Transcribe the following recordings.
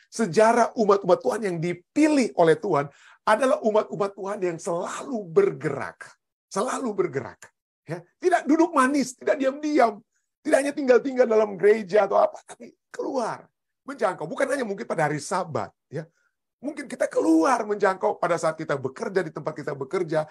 Sejarah umat-umat Tuhan yang dipilih oleh Tuhan adalah umat-umat Tuhan yang selalu bergerak. Selalu bergerak. Ya, tidak duduk manis, tidak diam-diam. Tidak hanya tinggal-tinggal dalam gereja atau apa, tapi keluar. Menjangkau. Bukan hanya mungkin pada hari Sabat. Ya. Mungkin kita keluar menjangkau pada saat kita bekerja, di tempat kita bekerja.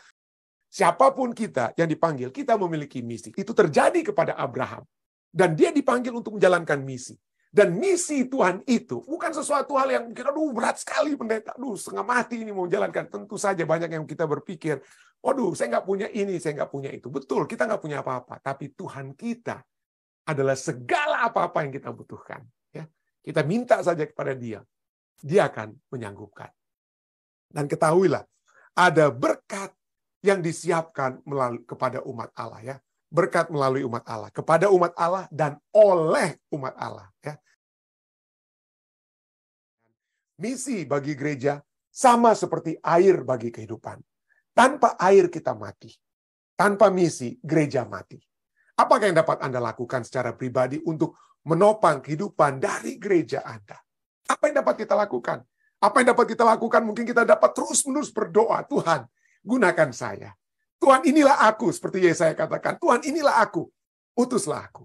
Siapapun kita yang dipanggil, kita memiliki misi. Itu terjadi kepada Abraham. Dan dia dipanggil untuk menjalankan misi. Dan misi Tuhan itu bukan sesuatu hal yang mungkin, aduh berat sekali pendeta, aduh setengah mati ini mau menjalankan. Tentu saja banyak yang kita berpikir, waduh saya nggak punya ini, saya nggak punya itu. Betul, kita nggak punya apa-apa. Tapi Tuhan kita adalah segala apa-apa yang kita butuhkan. Ya, kita minta saja kepada Dia. Dia akan menyanggupkan. Dan ketahuilah, ada berkat yang disiapkan kepada umat Allah. Ya. Berkat melalui umat Allah. Kepada umat Allah dan oleh umat Allah. Ya. Misi bagi gereja sama seperti air bagi kehidupan. Tanpa air kita mati. Tanpa misi, gereja mati. Apakah yang dapat Anda lakukan secara pribadi untuk menopang kehidupan dari gereja Anda? Apa yang dapat kita lakukan? Apa yang dapat kita lakukan? Mungkin kita dapat terus-menerus berdoa. Tuhan, gunakan saya. Tuhan, inilah aku. Seperti Yesaya katakan, Tuhan, inilah aku. Utuslah aku.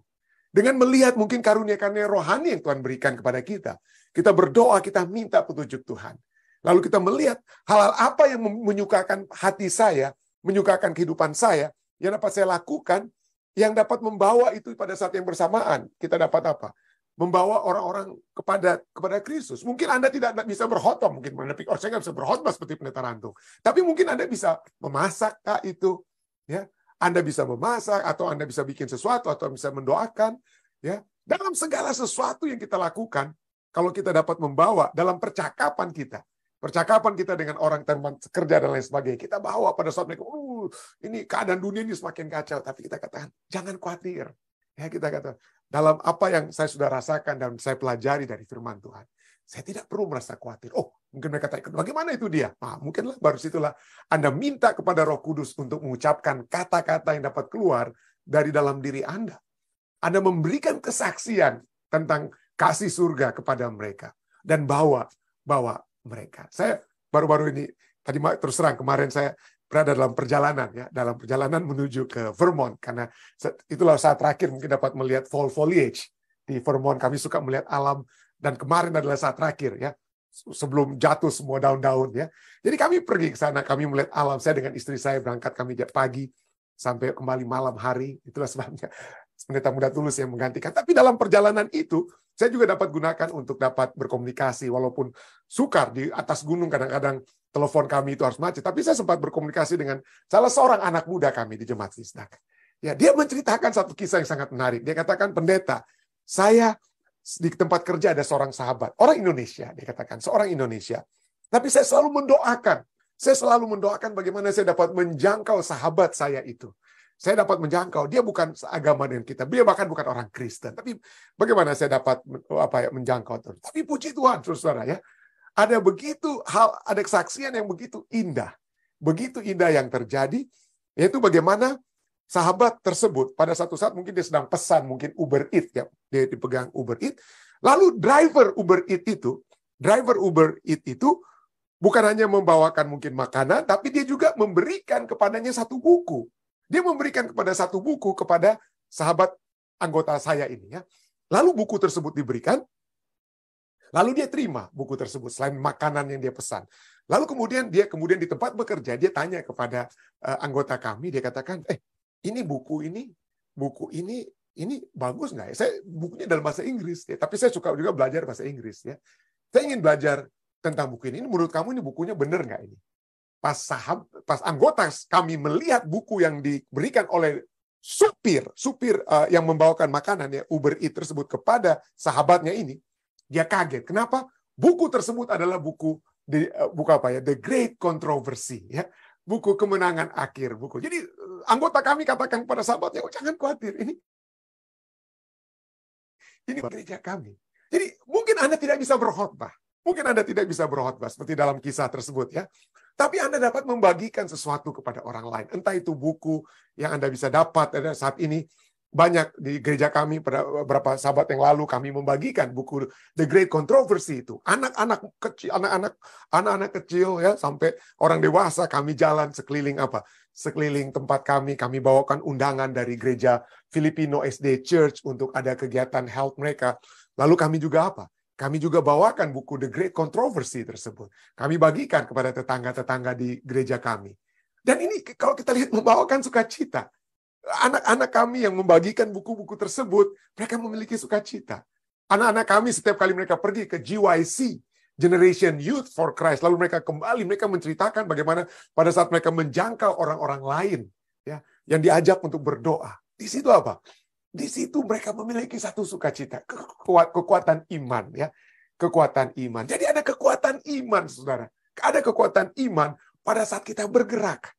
Dengan melihat mungkin karunia-karunia rohani yang Tuhan berikan kepada kita. Kita berdoa, kita minta petunjuk Tuhan. Lalu kita melihat hal-hal apa yang menyukakan hati saya, menyukakan kehidupan saya, yang dapat saya lakukan, yang dapat membawa itu pada saat yang bersamaan. Kita dapat apa? Membawa orang-orang kepada Kristus. Mungkin Anda tidak bisa berkhotbah, mungkin Anda pikir, saya nggak bisa berkhotbah seperti pendeta Rantung. Tapi mungkin Anda bisa memasak itu, ya. Anda bisa memasak, atau Anda bisa bikin sesuatu, atau bisa mendoakan. Ya. Dalam segala sesuatu yang kita lakukan, kalau kita dapat membawa dalam percakapan kita dengan orang teman kerja dan lain sebagainya, kita bawa pada saat mereka, ini keadaan dunia ini semakin kacau, tapi kita katakan, jangan khawatir. Ya, kita kata, dalam apa yang saya sudah rasakan dan saya pelajari dari firman Tuhan, saya tidak perlu merasa khawatir. Oh, mungkin mereka tanya, bagaimana itu dia? Nah, mungkinlah baru situlah Anda minta kepada Roh Kudus untuk mengucapkan kata-kata yang dapat keluar dari dalam diri Anda. Anda memberikan kesaksian tentang kasih surga kepada mereka dan bawa mereka. Saya baru-baru ini, tadi terus terang kemarin saya berada dalam perjalanan menuju ke Vermont, karena itulah saat terakhir mungkin dapat melihat fall foliage di Vermont. Kami suka melihat alam. Dan kemarin adalah saat terakhir, ya, sebelum jatuh semua daun-daun, ya. Jadi kami pergi ke sana, kami melihat alam. Saya dengan istri saya berangkat, kami pagi sampai kembali malam hari. Itulah sebabnya pendeta muda tulus yang menggantikan. Tapi dalam perjalanan itu, saya juga dapat gunakan untuk dapat berkomunikasi, walaupun sukar di atas gunung kadang-kadang telepon kami itu harus macet. Tapi saya sempat berkomunikasi dengan salah seorang anak muda kami di Jemaat Fisdak. Ya, dia menceritakan satu kisah yang sangat menarik. Dia katakan, pendeta, saya di tempat kerja ada seorang sahabat, orang Indonesia, dia katakan, seorang Indonesia. Tapi saya selalu mendoakan bagaimana saya dapat menjangkau sahabat saya itu. Saya dapat menjangkau, dia bukan seagama dengan kita, dia bahkan bukan orang Kristen. Tapi bagaimana saya dapat menjangkau? Tapi puji Tuhan, saudara, ya, ada kesaksian yang begitu indah yang terjadi, yaitu bagaimana sahabat tersebut pada satu saat mungkin dia sedang pesan, mungkin Uber Eats, ya, dia dipegang Uber Eats. Lalu driver Uber Eats itu bukan hanya membawakan mungkin makanan, tapi dia juga memberikan kepadanya satu buku. Dia memberikan satu buku kepada sahabat anggota saya ini, ya. Lalu buku tersebut diberikan, lalu dia terima buku tersebut selain makanan yang dia pesan. Lalu kemudian di tempat bekerja dia tanya kepada anggota kami, dia katakan, ini buku ini bagus nggak ya? Bukunya dalam bahasa Inggris, ya. Tapi saya suka juga belajar bahasa Inggris, ya. Saya ingin belajar tentang buku ini. Menurut kamu ini bukunya benar nggak ini? Pas anggota kami melihat buku yang diberikan oleh supir yang membawakan makanan, ya, Uber Eats tersebut kepada sahabatnya ini, dia kaget. Kenapa? Buku tersebut adalah buku apa ya? The Great Controversy, ya. Buku kemenangan akhir buku. Jadi anggota kami katakan kepada sahabatnya, jangan khawatir, ini gereja kami. Jadi mungkin Anda tidak bisa berkhotbah. Seperti dalam kisah tersebut, ya. Tapi Anda dapat membagikan sesuatu kepada orang lain. Entah itu buku yang Anda bisa dapat saat ini. banyak di gereja kami pada beberapa sahabat yang lalu kami membagikan buku The Great Controversy itu. Anak-anak kecil ya sampai orang dewasa kami jalan sekeliling tempat kami bawakan undangan dari gereja Filipino SD Church untuk ada kegiatan health mereka. Lalu kami juga Kami juga bawakan buku The Great Controversy tersebut. Kami bagikan kepada tetangga-tetangga di gereja kami. Dan ini kalau kita lihat membawakan sukacita. Anak-anak kami yang membagikan buku-buku tersebut, mereka memiliki sukacita. Anak-anak kami setiap kali mereka pergi ke GYC, Generation Youth for Christ, lalu mereka kembali, mereka menceritakan bagaimana pada saat mereka menjangkau orang-orang lain, ya, yang diajak untuk berdoa. Di situ apa? Di situ mereka memiliki satu sukacita, kekuatan iman, ya, kekuatan iman. Jadi ada kekuatan iman, saudara. Ada kekuatan iman pada saat kita bergerak.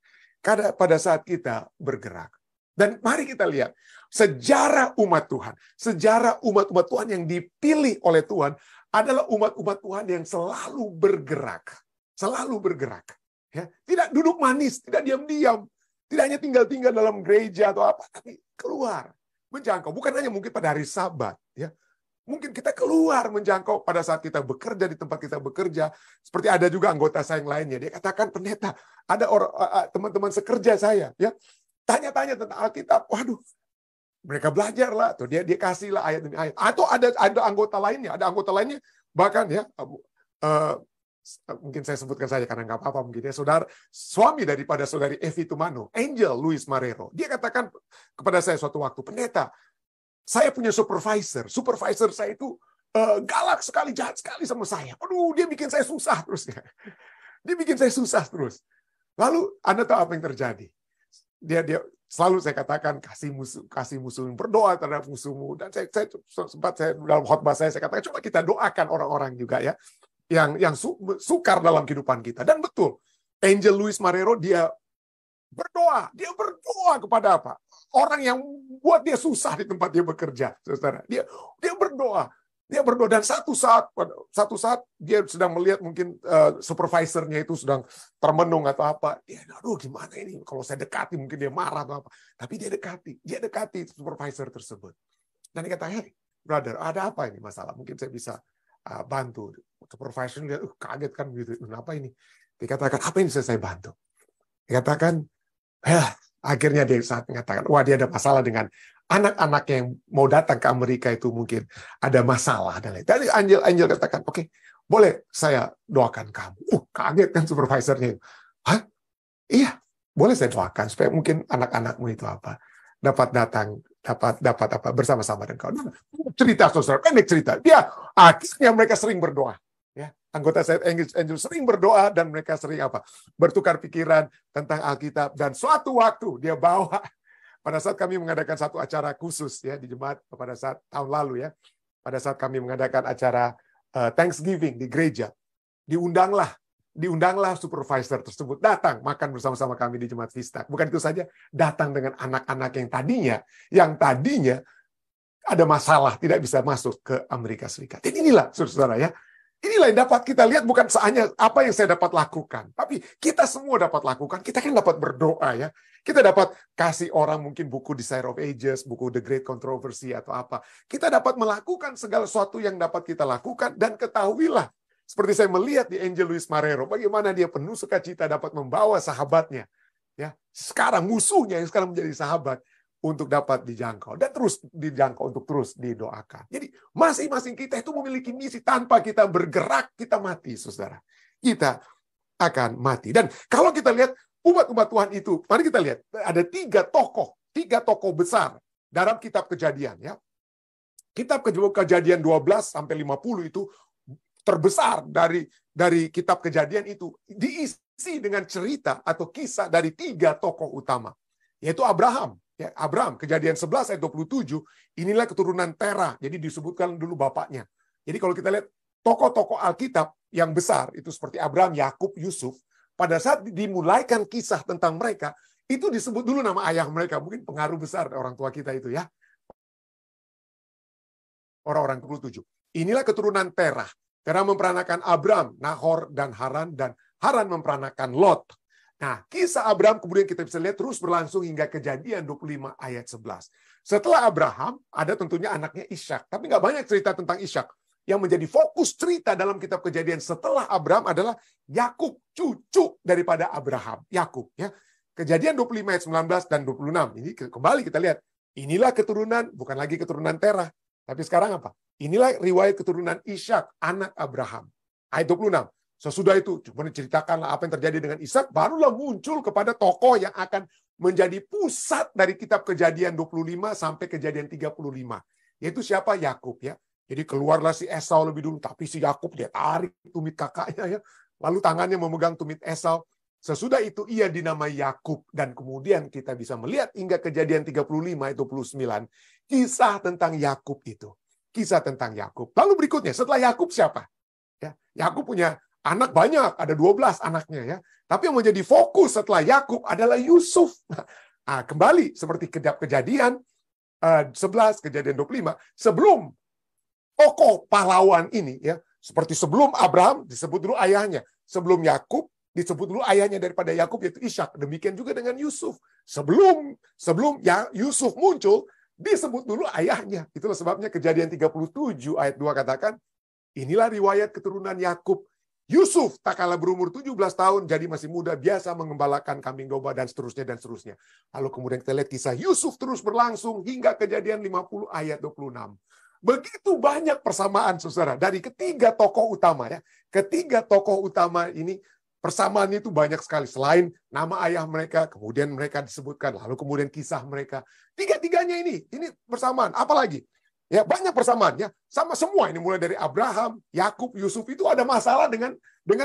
Pada saat kita bergerak. Dan mari kita lihat sejarah umat Tuhan. Sejarah umat-umat Tuhan yang dipilih oleh Tuhan adalah umat-umat Tuhan yang selalu bergerak. Selalu bergerak. Ya, tidak duduk manis, tidak diam-diam. Tidak hanya tinggal-tinggal dalam gereja atau apa, tapi keluar. Menjangkau. Bukan hanya mungkin pada hari Sabat. Ya. Mungkin kita keluar menjangkau pada saat kita bekerja di tempat kita bekerja. Seperti ada juga anggota saya yang lainnya. Dia katakan, pendeta, ada teman-teman sekerja saya. Ya, tanya-tanya tentang Alkitab, waduh, mereka belajar lah, atau dia kasih lah ayat demi ayat. Atau ada anggota lainnya, bahkan ya, mungkin saya sebutkan saja karena nggak apa-apa mungkin ya, suami daripada saudari Evi Tumano, Angel Luis Marrero, dia katakan kepada saya suatu waktu, pendeta, saya punya supervisor saya itu galak sekali, jahat sekali sama saya. Aduh, dia bikin saya susah terus ya. Dia bikin saya susah terus. Lalu Anda tahu apa yang terjadi? Dia selalu saya katakan kasih musuh berdoa terhadap musuhmu, dan saya sempat dalam khotbah saya katakan coba kita doakan orang-orang juga ya yang sukar dalam kehidupan kita. Dan betul, Angel Luis Marrero dia berdoa kepada apa? Orang yang buat dia susah di tempat dia bekerja, saudara. Dia berdoa. Dan satu saat dia sedang melihat mungkin supervisornya itu sedang termenung atau apa. Aduh, gimana ini? Kalau saya dekati mungkin dia marah atau apa. Tapi dia dekati supervisor tersebut. Dan dia kata, hey, brother, ada apa ini masalah? Mungkin saya bisa bantu. Supervisor dia kaget kan gitu. Kenapa ini? Dia katakan, apa yang bisa saya bantu? Dia katakan, akhirnya dia saat mengatakan, wah, dia ada masalah dengan anak-anak yang mau datang ke Amerika itu mungkin ada masalah dan lain. Tadi Angel katakan, oke, boleh saya doakan kamu. Kaget kan supervisornya. Hah? Iya, boleh saya doakan supaya mungkin anak-anakmu itu dapat datang, dapat apa bersama-sama dengan kau. Cerita saudara, pendek cerita. Dia akhirnya mereka sering berdoa. Ya, anggota saya Angel sering berdoa dan mereka sering bertukar pikiran tentang Alkitab, dan suatu waktu dia bawa. Pada saat kami mengadakan satu acara khusus ya di jemaat pada saat tahun lalu ya, pada saat kami mengadakan acara Thanksgiving di gereja, diundanglah supervisor tersebut datang makan bersama-sama kami di jemaat Vistak. Bukan itu saja, datang dengan anak-anak yang tadinya ada masalah tidak bisa masuk ke Amerika Serikat. Dan inilah saudara ya. Inilah yang dapat kita lihat, bukan hanya apa yang saya dapat lakukan, tapi kita semua dapat lakukan. Kita kan dapat berdoa ya. Kita dapat kasih orang mungkin buku Desire of Ages, buku The Great Controversy atau apa. Kita dapat melakukan segala sesuatu yang dapat kita lakukan, dan ketahuilah, seperti saya melihat di Angel Luis Marrero, bagaimana dia penuh sukacita dapat membawa sahabatnya, ya sekarang musuhnya yang sekarang menjadi sahabat, untuk dapat dijangkau dan terus dijangkau, untuk terus didoakan. Jadi masing-masing kita itu memiliki misi. Tanpa kita bergerak, kita mati, saudara. Kita akan mati. Dan kalau kita lihat umat-umat Tuhan itu, mari kita lihat ada tiga tokoh besar dalam kitab Kejadian. Ya, kitab Kejadian 12 sampai 50 itu terbesar dari kitab Kejadian itu diisi dengan cerita atau kisah dari tiga tokoh utama, yaitu Abraham. Ya, Abraham, Kejadian 11 ayat 27, inilah keturunan Terah. Jadi disebutkan dulu bapaknya. Jadi kalau kita lihat tokoh-tokoh Alkitab yang besar, itu seperti Abraham, Yakub, Yusuf, pada saat dimulaikan kisah tentang mereka, itu disebut dulu nama ayah mereka. Mungkin pengaruh besar orang tua kita itu ya. Orang-orang 27. Inilah keturunan Terah. Terah memperanakan Abram, Nahor, dan Haran memperanakan Lot. Nah, kisah Abraham kemudian kita bisa lihat terus berlangsung hingga Kejadian 25 ayat 11. Setelah Abraham, ada tentunya anaknya Ishak. Tapi nggak banyak cerita tentang Ishak. Yang menjadi fokus cerita dalam kitab Kejadian setelah Abraham adalah Yakub, cucu daripada Abraham. Yakub, ya. Kejadian 25 ayat 19 dan 26. Ini kembali kita lihat. Inilah keturunan, bukan lagi keturunan Terah. Tapi sekarang apa? Inilah riwayat keturunan Ishak, anak Abraham. Ayat 26. Sesudah itu, cuma diceritakanlah apa yang terjadi dengan Ishak, barulah muncul kepada tokoh yang akan menjadi pusat dari kitab Kejadian 25 sampai Kejadian 35. Yaitu siapa? Yakub, ya. Jadi keluarlah si Esau lebih dulu, tapi si Yakub dia tarik tumit kakaknya, ya. Lalu tangannya memegang tumit Esau. Sesudah itu ia dinamai Yakub, dan kemudian kita bisa melihat hingga Kejadian 35 ayat 29 kisah tentang Yakub itu. Kisah tentang Yakub. Lalu berikutnya, setelah Yakub siapa? Ya, Yakub punya anak banyak, ada 12 anaknya, ya. Tapi yang menjadi fokus setelah Yakub adalah Yusuf. Nah, kembali seperti Kejadian 11, Kejadian 25, sebelum tokoh pahlawan ini, ya, seperti sebelum Abraham disebut dulu ayahnya, sebelum Yakub disebut dulu ayahnya daripada Yakub yaitu Ishak. Demikian juga dengan Yusuf. Sebelum Yusuf muncul, disebut dulu ayahnya. Itulah sebabnya Kejadian 37 ayat 2 katakan, inilah riwayat keturunan Yakub. Yusuf tak kalah berumur 17 tahun, jadi masih muda, biasa mengembalakan kambing domba, dan seterusnya, dan seterusnya. Lalu kemudian kita lihat kisah Yusuf terus berlangsung hingga Kejadian 50 ayat 26. Begitu banyak persamaan, saudara, dari ketiga tokoh utama, ya. Ketiga tokoh utama ini, persamaannya itu banyak sekali. Selain nama ayah mereka, kemudian mereka disebutkan, lalu kemudian kisah mereka. Tiga-tiganya ini persamaan. Apalagi? Ya, banyak persamaannya, sama semua ini, mulai dari Abraham, Yakub, Yusuf, itu ada masalah dengan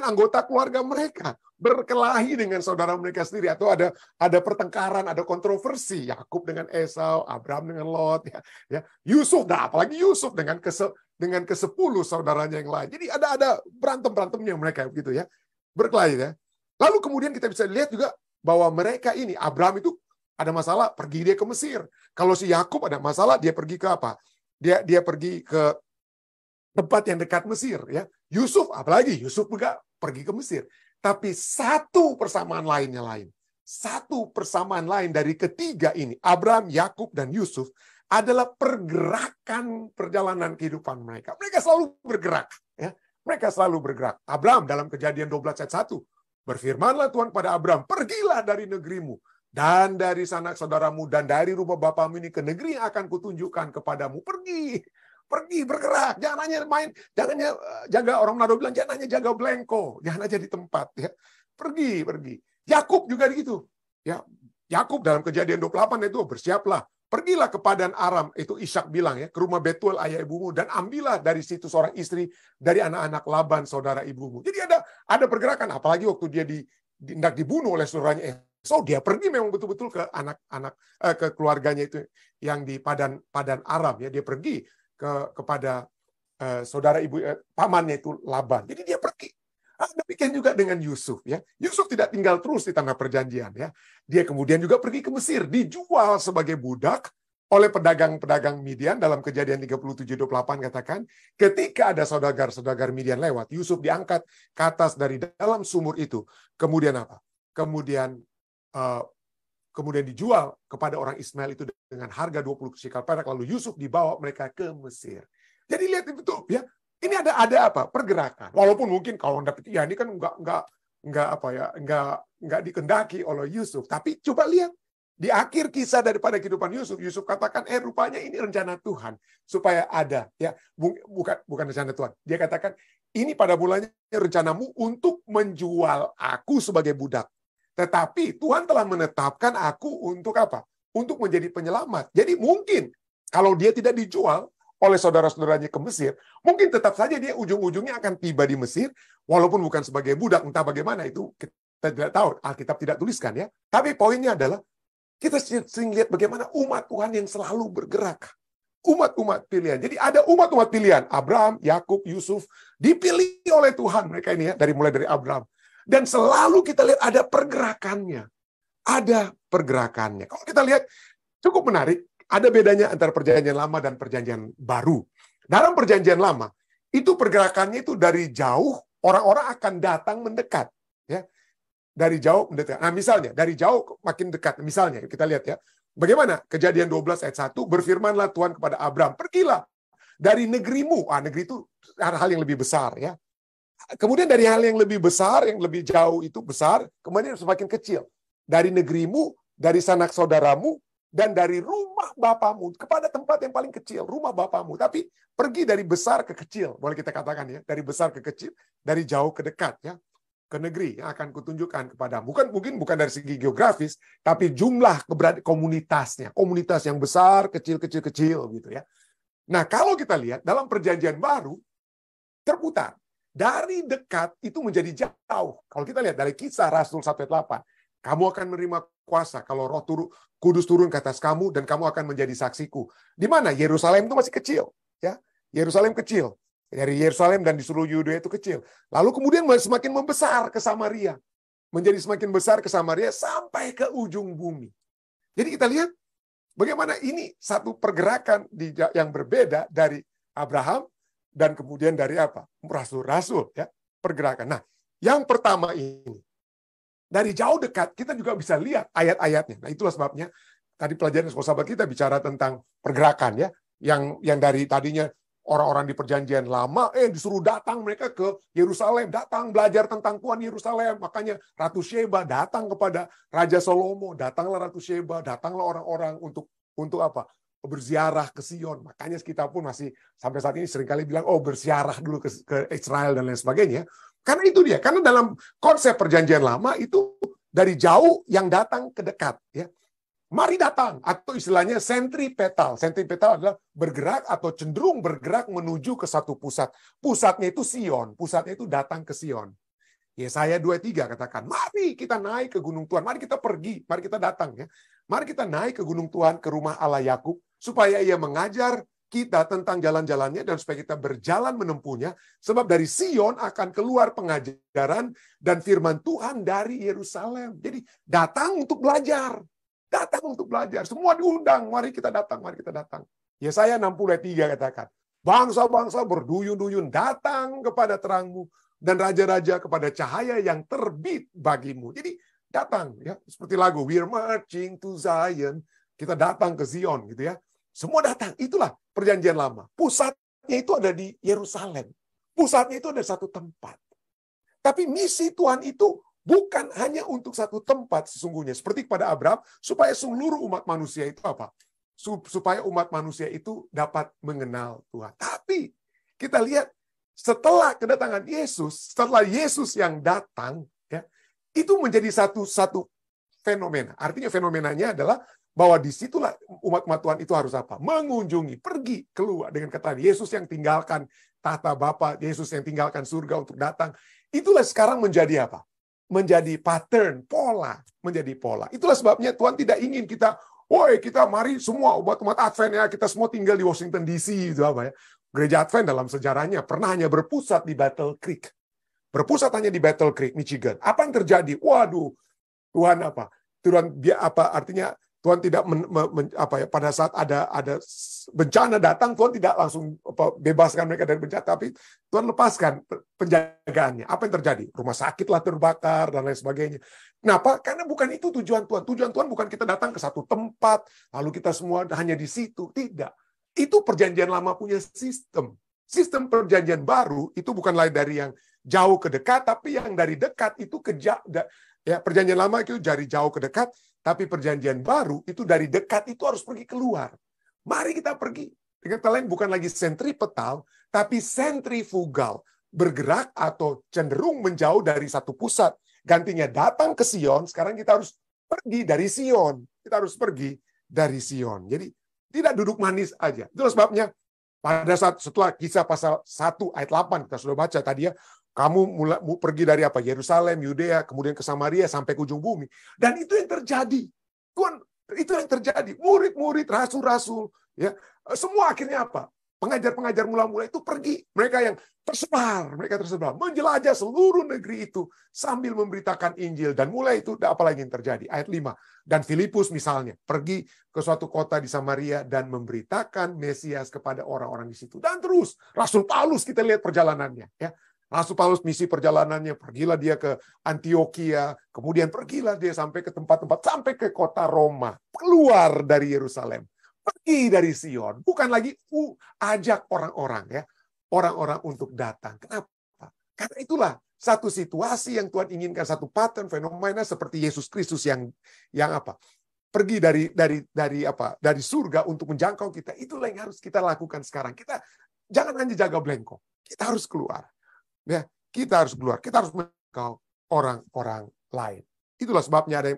anggota keluarga mereka, berkelahi dengan saudara mereka sendiri, atau ada pertengkaran, ada kontroversi, Yakub dengan Esau, Abraham dengan Lot, ya. Yusuf, nah apalagi Yusuf dengan ke-10 saudaranya yang lain. Jadi ada berantem-berantemnya mereka begitu, ya, berkelahi, ya. Lalu kemudian kita bisa lihat juga bahwa mereka ini, Abraham itu ada masalah, pergi dia ke Mesir. Kalau si Yakub ada masalah, dia pergi ke apa? Dia pergi ke tempat yang dekat Mesir, ya. Yusuf, apalagi Yusuf juga pergi ke Mesir. Tapi satu persamaan lainnya lain. Satu persamaan lain dari ketiga ini, Abraham, Yakub, dan Yusuf, adalah pergerakan perjalanan kehidupan mereka. Mereka selalu bergerak, ya. Mereka selalu bergerak. Abraham dalam Kejadian 12 ayat 1, berfirmanlah Tuhan pada Abraham, pergilah dari negerimu, dan dari sanak saudaramu, dan dari rumah bapamu ini ke negeri yang akan kutunjukkan kepadamu. Pergi, bergerak. Jangan hanya main, jangan hanya jaga, orang Manado bilang, jangan hanya jaga belengko, jangan aja di tempat, ya. Pergi. Yakub juga begitu, ya. Yakub dalam Kejadian 28 itu, bersiaplah, pergilah ke Padan Aram, itu Ishak bilang, ya, ke rumah Betuel ayah ibumu, dan ambillah dari situ seorang istri dari anak-anak Laban saudara ibumu. Jadi ada pergerakan, apalagi waktu dia hendak dibunuh oleh saudaranya. So dia pergi memang betul-betul ke ke keluarganya itu yang di Padan Aram, ya. Dia pergi kepada saudara ibu pamannya itu Laban. Jadi dia pergi. Demikian juga dengan Yusuf, ya. Yusuf tidak tinggal terus di tanah perjanjian, ya. Dia kemudian juga pergi ke Mesir, dijual sebagai budak oleh pedagang-pedagang Midian. Dalam Kejadian 37:28 katakan, ketika ada saudagar Midian lewat, Yusuf diangkat ke atas dari dalam sumur itu. Kemudian apa? Kemudian dijual kepada orang Ismail itu dengan harga 20 shekal perak, lalu Yusuf dibawa mereka ke Mesir. Jadi lihat itu, ya. Ini ada apa? Pergerakan. Walaupun mungkin kalau Anda pikir, ya ini kan enggak dikendaki oleh Yusuf, tapi coba lihat di akhir kisah daripada kehidupan Yusuf katakan, rupanya ini rencana Tuhan supaya ada, ya. Bukan rencana Tuhan. Dia katakan, ini pada mulanya rencanamu untuk menjual aku sebagai budak. Tetapi Tuhan telah menetapkan aku untuk apa? Untuk menjadi penyelamat. Jadi mungkin kalau dia tidak dijual oleh saudara-saudaranya ke Mesir, mungkin tetap saja dia ujung-ujungnya akan tiba di Mesir, walaupun bukan sebagai budak. Entah bagaimana, itu kita tidak tahu. Alkitab tidak tuliskan, ya. Tapi poinnya adalah, kita sering lihat bagaimana umat Tuhan yang selalu bergerak. Umat-umat pilihan. Jadi ada umat-umat pilihan. Abraham, Yakub, Yusuf, dipilih oleh Tuhan mereka ini, ya, mulai dari Abraham. Dan selalu kita lihat ada pergerakannya. Ada pergerakannya. Kalau kita lihat, cukup menarik, ada bedanya antara perjanjian lama dan perjanjian baru. Dalam perjanjian lama, itu pergerakannya itu dari jauh, orang-orang akan datang mendekat. Ya. dari jauh mendekat. Nah, misalnya dari jauh makin dekat. Misalnya kita lihat ya. Bagaimana? Kejadian 12 ayat 1, berfirmanlah Tuhan kepada Abraham, pergilah dari negerimu. Negeri itu hal yang lebih besar ya. Kemudian dari hal yang lebih besar, yang lebih jauh itu besar, kemudian semakin kecil. Dari negerimu, dari sanak saudaramu, dan dari rumah bapamu kepada tempat yang paling kecil, rumah bapamu. Tapi pergi dari besar ke kecil, boleh kita katakan ya, dari besar ke kecil, dari jauh ke dekat ya, ke negeri yang akan kutunjukkan kepadamu. Mungkin bukan dari segi geografis, tapi jumlah komunitasnya, komunitas yang besar, kecil gitu ya. Nah, kalau kita lihat dalam perjanjian baru terputar. Dari dekat itu menjadi jauh. Kalau kita lihat dari Kisah Rasul 1:8, kamu akan menerima kuasa kalau Roh Kudus turun ke atas kamu dan kamu akan menjadi saksiku. Di mana? Yerusalem itu masih kecil, ya. Yerusalem kecil. Dari Yerusalem dan di seluruh Yudea itu kecil. Lalu kemudian semakin membesar ke Samaria. Menjadi semakin besar ke Samaria sampai ke ujung bumi. Jadi kita lihat bagaimana ini satu pergerakan yang berbeda dari Abraham dan kemudian dari apa? Rasul-rasul ya, pergerakan. Nah, yang pertama ini dari jauh dekat kita juga bisa lihat ayat-ayatnya. Nah, itulah sebabnya tadi pelajaran sahabat kita bicara tentang pergerakan ya, yang dari tadinya orang-orang di perjanjian lama disuruh datang mereka ke Yerusalem, datang belajar tentang Tuhan Yerusalem. Makanya Ratu Sheba datang kepada Raja Salomo, datanglah Ratu Sheba, datanglah orang-orang untuk apa? Berziarah ke Sion. Makanya kita pun masih sampai saat ini seringkali bilang, berziarah dulu ke Israel dan lain sebagainya. Karena itu dia. Karena dalam konsep perjanjian lama itu dari jauh yang datang ke dekat. Ya. Mari datang. Atau istilahnya sentripetal. Sentripetal adalah bergerak atau cenderung bergerak menuju ke satu pusat. Pusatnya itu Sion. Pusatnya itu datang ke Sion. Yesaya 2:3 katakan, mari kita naik ke gunung Tuhan, mari kita pergi, mari kita datang ya. Mari kita naik ke gunung Tuhan, ke rumah Allah Yakub, supaya ia mengajar kita tentang jalan-jalannya dan supaya kita berjalan menempuhnya, sebab dari Sion akan keluar pengajaran dan firman Tuhan dari Yerusalem. Jadi datang untuk belajar. Datang untuk belajar. Semua diundang, mari kita datang, mari kita datang. Yesaya 60:3 katakan, bangsa-bangsa berduyun-duyun datang kepada terangmu, dan raja-raja kepada cahaya yang terbit bagimu. Jadi datang ya, seperti lagu We're Marching to Zion, kita datang ke Zion gitu ya. Semua datang. Itulah perjanjian lama. Pusatnya itu ada di Yerusalem. Pusatnya itu ada satu tempat. Tapi misi Tuhan itu bukan hanya untuk satu tempat sesungguhnya, seperti kepada Abraham, supaya seluruh umat manusia itu apa? Supaya umat manusia itu dapat mengenal Tuhan. Tapi kita lihat setelah kedatangan Yesus, setelah Yesus yang datang, ya, itu menjadi satu fenomena. Artinya fenomenanya adalah bahwa disitulah umat Tuhan itu harus apa? Mengunjungi, pergi, keluar. Dengan kata Yesus yang tinggalkan tahta Bapa, Yesus yang tinggalkan surga untuk datang. Itulah sekarang menjadi apa? Menjadi pattern, pola. Menjadi pola. Itulah sebabnya Tuhan tidak ingin kita, kita mari semua umat Advent ya, kita semua tinggal di Washington DC, itu apa ya? Gereja Advent dalam sejarahnya pernah hanya berpusat di Battle Creek. Berpusat hanya di Battle Creek, Michigan. Apa yang terjadi? Waduh, Tuhan apa? Artinya Tuhan tidak pada saat ada bencana datang, Tuhan tidak langsung bebaskan mereka dari bencana, tapi Tuhan lepaskan penjagaannya. Apa yang terjadi? Rumah sakitlah terbakar dan lain sebagainya. Kenapa? Karena bukan itu tujuan Tuhan. Tujuan Tuhan bukan kita datang ke satu tempat, lalu kita semua hanya di situ. Tidak. Itu perjanjian lama punya sistem. Sistem perjanjian baru itu bukan lain dari yang jauh ke dekat, tapi yang dari dekat itu ke jauh. Ya, perjanjian lama itu dari jauh ke dekat, tapi perjanjian baru itu dari dekat itu harus pergi keluar. Mari kita pergi. Dengan kata lain bukan lagi sentripetal, tapi sentrifugal. Bergerak atau cenderung menjauh dari satu pusat. Gantinya datang ke Sion, sekarang kita harus pergi dari Sion. Kita harus pergi dari Sion. Jadi tidak duduk manis aja. Itu sebabnya pada saat setelah Kisah pasal 1 ayat 8 kita sudah baca tadi ya, kamu mulai pergi dari apa? Yerusalem, Yudea, kemudian ke Samaria sampai ke ujung bumi. Dan itu yang terjadi. Tuhan, itu yang terjadi. Murid-murid, rasul-rasul, ya, semua akhirnya apa? Pengajar-pengajar mula-mula itu pergi. Mereka yang tersebar, menjelajah seluruh negeri itu sambil memberitakan Injil. Dan mulai itu apalagi yang terjadi? Ayat 5. Dan Filipus misalnya pergi ke suatu kota di Samaria dan memberitakan Mesias kepada orang-orang di situ. Dan terus Rasul Paulus kita lihat perjalanannya, ya. Rasul Paulus misi perjalanannya, pergilah dia ke Antioquia, kemudian pergilah dia sampai ke tempat-tempat, sampai ke kota Roma, keluar dari Yerusalem, pergi dari Sion, bukan lagi ajak orang-orang ya, orang-orang untuk datang. Kenapa? Karena itulah satu situasi yang Tuhan inginkan, satu pattern fenomena seperti Yesus Kristus yang apa? Pergi dari surga untuk menjangkau kita. Itulah yang harus kita lakukan sekarang. Kita jangan hanya jaga belengkok, kita harus keluar. Ya, kita harus keluar, kita harus menjangkau orang-orang lain. Itulah sebabnya ada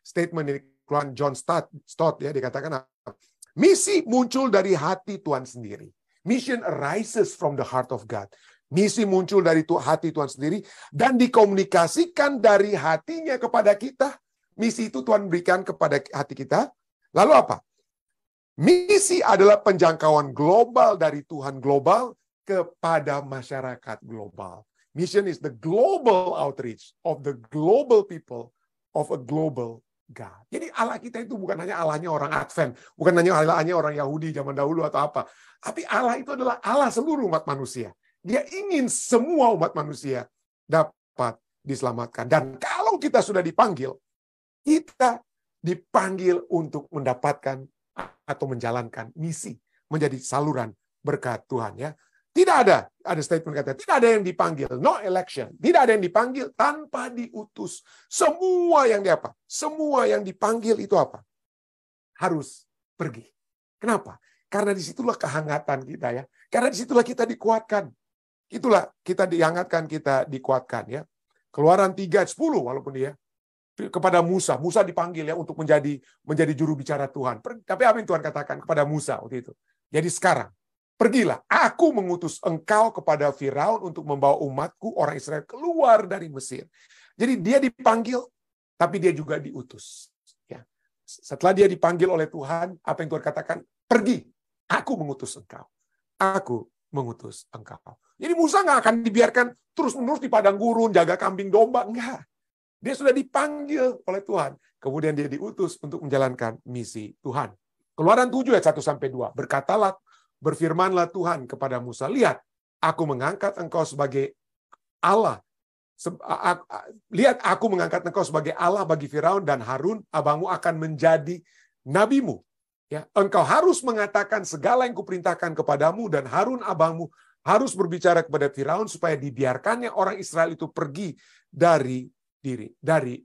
statement dari keluaran John Stott ya, dikatakan misi muncul dari hati Tuhan sendiri. Mission arises from the heart of God. Misi muncul dari hati Tuhan sendiri dan dikomunikasikan dari hatinya kepada kita. Misi itu Tuhan berikan kepada hati kita. Lalu apa? Misi adalah penjangkauan global dari Tuhan global kepada masyarakat global. Mission is the global outreach of the global people of a global God. Jadi Allah kita itu bukan hanya Allahnya orang Advent, bukan hanya Allahnya orang Yahudi zaman dahulu atau apa. Tapi Allah itu adalah Allah seluruh umat manusia. Dia ingin semua umat manusia dapat diselamatkan. Dan kalau kita sudah dipanggil, kita dipanggil untuk mendapatkan atau menjalankan misi, menjadi saluran berkat Tuhan ya. Tidak ada statement kata, tidak ada yang dipanggil, no election. Tidak ada yang dipanggil tanpa diutus. Semua yang dipanggil itu apa? Harus pergi. Kenapa? Karena disitulah kehangatan kita ya. Karena disitulah kita dikuatkan. Itulah kita dihangatkan, kita dikuatkan ya. Keluaran 3:10 walaupun dia kepada Musa. Musa dipanggil ya untuk menjadi juru bicara Tuhan. Tapi apa yang Tuhan katakan kepada Musa waktu itu? Jadi sekarang pergilah, aku mengutus engkau kepada Firaun untuk membawa umatku, orang Israel, keluar dari Mesir. Jadi dia dipanggil, tapi dia juga diutus. Ya. Setelah dia dipanggil oleh Tuhan, apa yang Tuhan katakan? Pergi, aku mengutus engkau. Aku mengutus engkau. Jadi Musa nggak akan dibiarkan terus-menerus di padang gurun, jaga kambing domba. Enggak. Dia sudah dipanggil oleh Tuhan. Kemudian dia diutus untuk menjalankan misi Tuhan. Keluaran 7 ayat 1-2. Berkatalah, berfirmanlah Tuhan kepada Musa, lihat, aku mengangkat engkau sebagai Allah. Lihat, aku mengangkat engkau sebagai Allah bagi Firaun dan Harun, abangmu akan menjadi nabimu. Ya, engkau harus mengatakan segala yang kuperintahkan kepadamu dan Harun abangmu harus berbicara kepada Firaun supaya dibiarkannya orang Israel itu pergi dari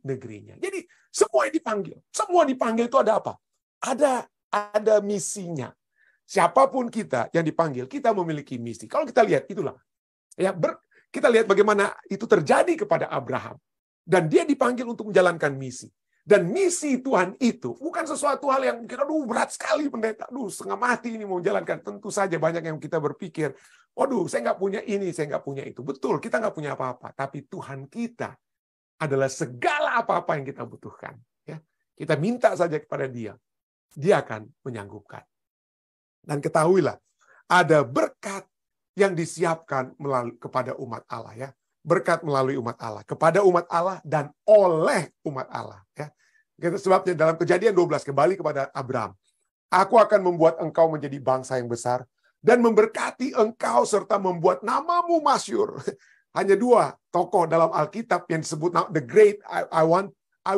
negerinya. Jadi semua yang dipanggil. Semua dipanggil itu ada apa? Ada misinya. Siapapun kita yang dipanggil, kita memiliki misi. Kalau kita lihat, itulah. Ya, kita lihat bagaimana itu terjadi kepada Abraham. Dan dia dipanggil untuk menjalankan misi. Dan misi Tuhan itu bukan sesuatu hal yang mungkin, aduh berat sekali pendeta, aduh setengah mati ini mau menjalankan. Tentu saja banyak yang kita berpikir, waduh saya nggak punya ini, saya nggak punya itu. Betul, kita nggak punya apa-apa. Tapi Tuhan kita adalah segala apa-apa yang kita butuhkan. Ya, kita minta saja kepada Dia. Dia akan menyanggupkan. Dan ketahuilah, ada berkat yang disiapkan kepada umat Allah ya. Berkat melalui umat Allah, kepada umat Allah dan oleh umat Allah ya. Sebabnya dalam Kejadian 12 kembali kepada Abraham. Aku akan membuat engkau menjadi bangsa yang besar dan memberkati engkau serta membuat namamu masyhur. Hanya 2 tokoh dalam Alkitab yang disebut the great. I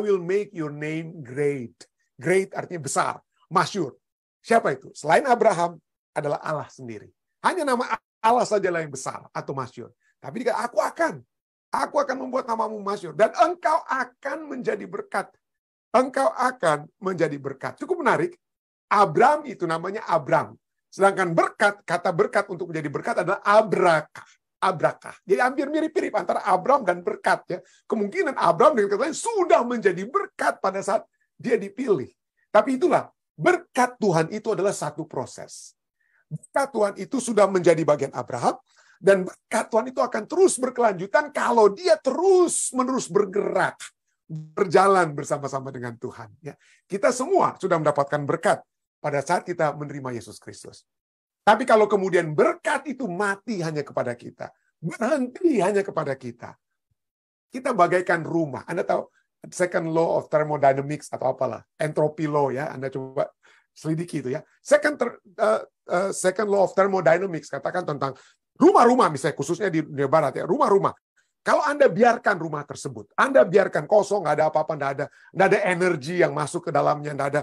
will make your name great. Great artinya besar, masyhur. Siapa itu? Selain Abraham adalah Allah sendiri. Hanya nama Allah sajalah yang besar atau masyhur. Tapi aku akan membuat namamu masyhur dan engkau akan menjadi berkat. Engkau akan menjadi berkat. Cukup menarik. Abram itu namanya Abram. Sedangkan berkat, kata berkat untuk menjadi berkat adalah abrakah. Abrakah. Jadi hampir mirip-mirip antara Abram dan berkat ya. Kemungkinan Abram dengan kata lain sudah menjadi berkat pada saat dia dipilih. Tapi itulah, berkat Tuhan itu adalah satu proses. Berkat Tuhan itu sudah menjadi bagian Abraham, dan berkat Tuhan itu akan terus berkelanjutan kalau dia terus-menerus bergerak, berjalan bersama-sama dengan Tuhan. Ya, kita semua sudah mendapatkan berkat pada saat kita menerima Yesus Kristus. Tapi kalau kemudian berkat itu mati hanya kepada kita, berhenti hanya kepada kita, kita bagaikan rumah. Anda tahu second law of thermodynamics atau apalah, entropy law ya. Anda coba selidiki itu ya. Second law of thermodynamics katakan tentang Rumah-rumah misalnya khususnya di dunia barat ya, rumah-rumah. Kalau Anda biarkan rumah tersebut, Anda biarkan kosong, nggak ada apa-apa, nggak ada energi yang masuk ke dalamnya, nggak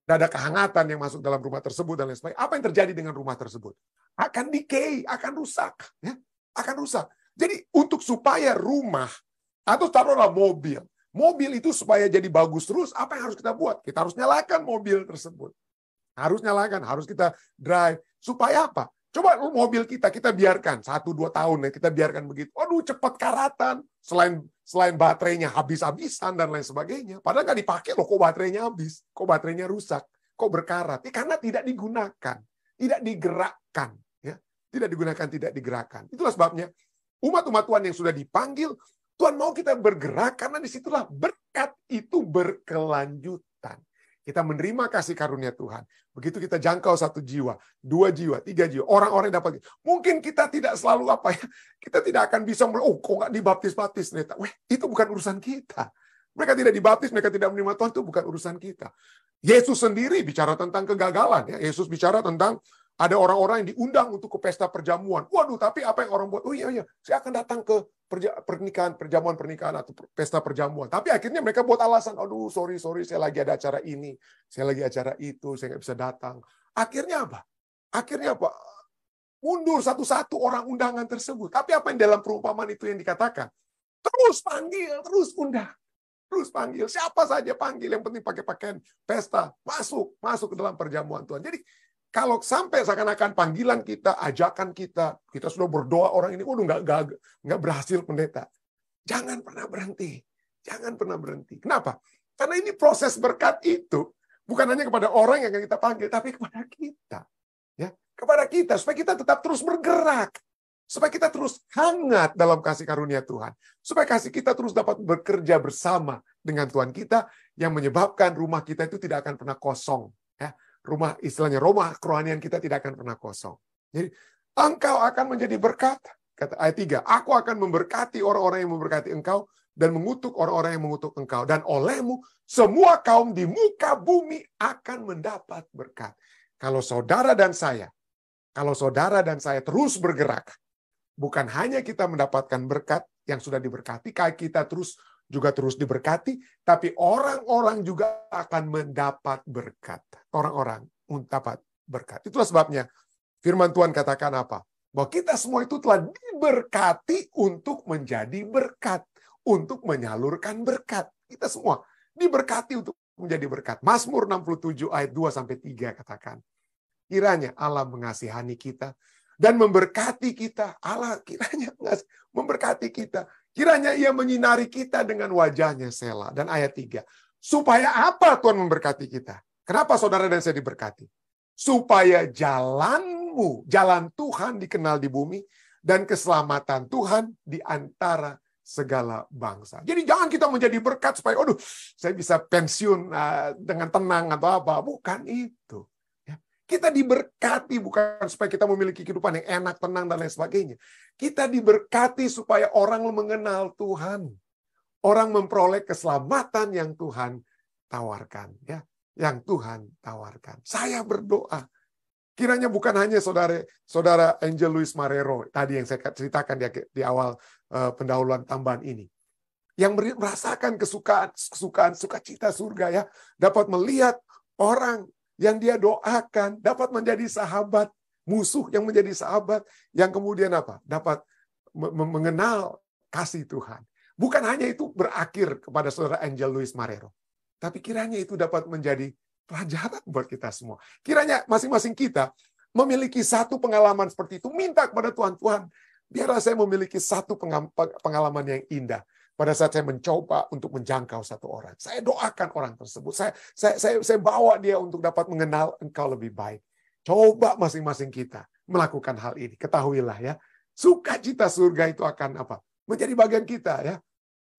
ada kehangatan yang masuk dalam rumah tersebut dan lain sebagainya. Apa yang terjadi dengan rumah tersebut? Akan decay, akan rusak, ya, akan rusak. Jadi untuk supaya rumah atau taruhlah mobil itu supaya jadi bagus terus, apa yang harus kita buat? Kita harus nyalakan mobil tersebut. Harus nyalakan, harus kita drive. Supaya apa? Coba mobil kita biarkan 1-2 tahun ya, kita biarkan begitu. Aduh, cepat karatan. Selain baterainya habis-habisan dan lain sebagainya. Padahal nggak dipakai loh, kok baterainya habis, kok baterainya rusak, kok berkarat. Karena tidak digunakan, tidak digerakkan. Ya. Tidak digunakan, tidak digerakkan. Itulah sebabnya umat-umat Tuhan yang sudah dipanggil, Tuhan mau kita bergerak karena disitulah berkat itu berkelanjutan. Kita menerima kasih karunia Tuhan. Begitu kita jangkau 1 jiwa, 2 jiwa, 3 jiwa, orang-orang yang dapat. Mungkin kita tidak selalu kita tidak akan bisa, kok nggak dibaptis-baptis. Itu bukan urusan kita. Mereka tidak dibaptis, mereka tidak menerima Tuhan, itu bukan urusan kita. Yesus sendiri bicara tentang kegagalan. Ya. Yesus bicara tentang ada orang-orang yang diundang untuk ke pesta perjamuan. Waduh, tapi apa yang orang buat? Oh iya, saya akan datang ke perjamuan pernikahan atau pesta perjamuan. Tapi akhirnya mereka buat alasan, aduh sorry, saya lagi ada acara ini, saya lagi acara itu, saya nggak bisa datang. Akhirnya apa? Mundur satu-satu orang undangan tersebut. Tapi apa yang dalam perumpamaan itu yang dikatakan? Terus panggil, terus undang. Terus panggil, siapa saja panggil, yang penting pakai pakaian pesta, masuk ke dalam perjamuan Tuhan. Jadi kalau sampai seakan-akan panggilan kita, ajakan kita sudah berdoa orang ini, nggak berhasil pendeta. Jangan pernah berhenti. Kenapa? Karena ini proses berkat itu bukan hanya kepada orang yang kita panggil, tapi kepada kita. Ya, kepada kita, supaya kita tetap terus bergerak. Supaya kita terus hangat dalam kasih karunia Tuhan. Supaya kasih kita terus dapat bekerja bersama dengan Tuhan kita, yang menyebabkan rumah kita itu tidak akan pernah kosong. Ya. Rumah kerohanian kita tidak akan pernah kosong. Jadi, engkau akan menjadi berkat. Kata ayat 3, aku akan memberkati orang-orang yang memberkati engkau dan mengutuk orang-orang yang mengutuk engkau. Dan olehmu, semua kaum di muka bumi akan mendapat berkat. Kalau saudara dan saya terus bergerak, bukan hanya kita mendapatkan berkat yang sudah diberkati, kita terus diberkati, tapi orang-orang juga akan mendapat berkat. Orang-orang mendapat berkat. Itulah sebabnya firman Tuhan katakan apa? Bahwa kita semua itu telah diberkati untuk menjadi berkat. Untuk menyalurkan berkat. Kita semua diberkati untuk menjadi berkat. Mazmur 67 ayat 2-3 katakan. Kiranya Allah mengasihani kita dan memberkati kita. Allah kiranya memberkati kita. Kiranya ia menyinari kita dengan wajahnya, Selah. Dan ayat 3. Supaya apa Tuhan memberkati kita? Kenapa saudara dan saya diberkati? Supaya jalan Tuhan dikenal di bumi, dan keselamatan Tuhan di antara segala bangsa. Jadi jangan kita menjadi berkat supaya, saya bisa pensiun dengan tenang atau apa. Bukan itu. Kita diberkati bukan supaya kita memiliki kehidupan yang enak, tenang, dan lain sebagainya. Kita diberkati supaya orang mengenal Tuhan. Orang memperoleh keselamatan yang Tuhan tawarkan. Ya, yang Tuhan tawarkan. Saya berdoa. Kiranya bukan hanya saudara Angel Luis Marrero, tadi yang saya ceritakan di awal pendahuluan tambahan ini. Yang merasakan kesukaan, sukacita surga, ya, dapat melihat orang yang dia doakan dapat menjadi sahabat, musuh yang menjadi sahabat, yang kemudian apa? Dapat mengenal kasih Tuhan. Bukan hanya itu berakhir kepada saudara Angel Luis Marrero, tapi kiranya itu dapat menjadi pelajaran buat kita semua. Kiranya masing-masing kita memiliki satu pengalaman seperti itu. Minta kepada Tuhan, biarlah saya memiliki satu pengalaman yang indah. Pada saat saya mencoba untuk menjangkau satu orang, saya doakan orang tersebut. Saya bawa dia untuk dapat mengenal Engkau lebih baik. Coba masing-masing kita melakukan hal ini. Ketahuilah ya, sukacita surga itu akan apa? Menjadi bagian kita ya.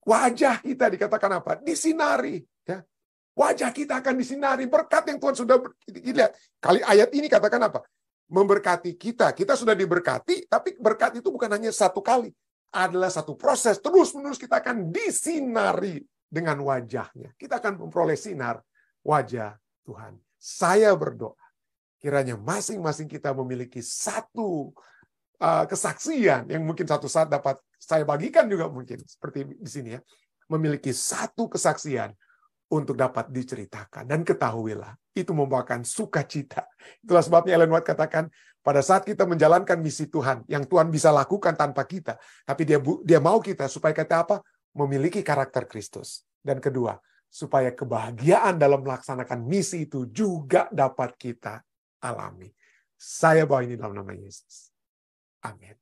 Wajah kita dikatakan apa? Disinari. Ya. Wajah kita akan disinari. Berkat yang Tuhan sudah lihat. Kali ayat ini katakan apa? Memberkati kita. Kita sudah diberkati, tapi berkat itu bukan hanya satu kali. Adalah satu proses, terus-menerus kita akan disinari dengan wajahnya. Kita akan memperoleh sinar wajah Tuhan. Saya berdoa, kiranya masing-masing kita memiliki satu kesaksian yang mungkin satu saat dapat saya bagikan juga mungkin seperti di sini ya. Memiliki satu kesaksian untuk dapat diceritakan. Dan ketahuilah, itu membawakan sukacita. Itulah sebabnya Ellen White katakan, pada saat kita menjalankan misi Tuhan, yang Tuhan bisa lakukan tanpa kita, tapi dia mau kita supaya kita apa? Memiliki karakter Kristus. Dan kedua, supaya kebahagiaan dalam melaksanakan misi itu juga dapat kita alami. Saya bawa ini dalam nama Yesus. Amin.